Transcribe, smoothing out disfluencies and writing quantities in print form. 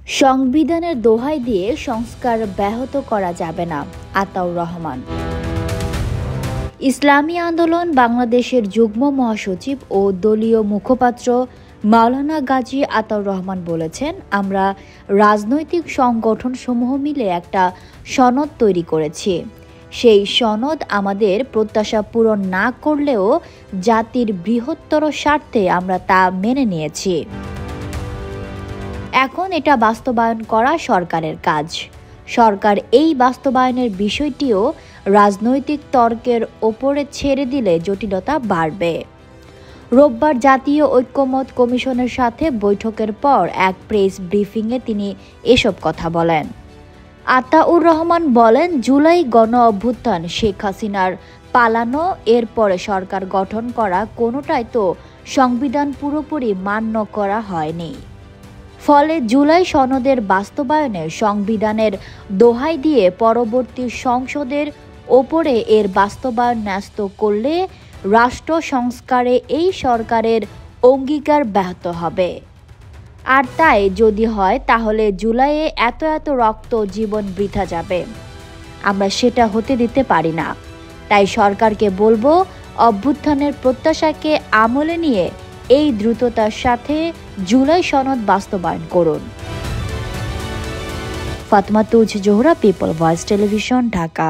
সংবিধানের দোহাই দিয়ে সংস্কার ব্যাহত করা যাবে না, আতাউর রহমান। ইসলামী আন্দোলন বাংলাদেশের যুগ্ম মহাসচিব ও দলীয় মুখপাত্র মাওলানা গাজী আতাউর রহমান বলেছেন, আমরা রাজনৈতিক সংগঠনসমূহ মিলে একটা সনদ তৈরি করেছি। সেই সনদ আমাদের প্রত্যাশা পূরণ না করলেও জাতির বৃহত্তর স্বার্থে আমরা তা মেনে নিয়েছি। এখন এটা বাস্তবায়ন করা সরকারের কাজ। সরকার এই বাস্তবায়নের বিষয়টিও রাজনৈতিক তর্কের ওপরে ছেড়ে দিলে জটিলতা বাড়বে। রোববার জাতীয় ঐক্যমত্য কমিশনের সাথে বৈঠকের পর এক প্রেস ব্রিফিংয়ে তিনি এসব কথা বলেন। আতাউর রহমান বলেন, জুলাই গণ অভ্যুত্থান, শেখ হাসিনার পালানো, এরপরে সরকার গঠন করা, কোনোটাই তো সংবিধান পুরোপুরি মান্য করা হয়নি। ফলে জুলাই সনদের বাস্তবায়নে সংবিধানের দোহাই দিয়ে পরবর্তী সংসদের ওপরে এর বাস্তবায়ন ন্যস্ত করলে রাষ্ট্র সংস্কারে এই সরকারের অঙ্গীকার ব্যাহত হবে। আর তাই যদি হয়, তাহলে জুলাইয়ে এত রক্ত, জীবন বৃথা যাবে। আমরা সেটা হতে দিতে পারি না। তাই সরকারকে বলবো, অভ্যুত্থানের প্রত্যাশাকে আমলে নিয়ে এই দ্রুততার সাথে জুলাই সনদ বাস্তবায়ন করুন। Fatema Tuj Johra, people voice television, Dhaka.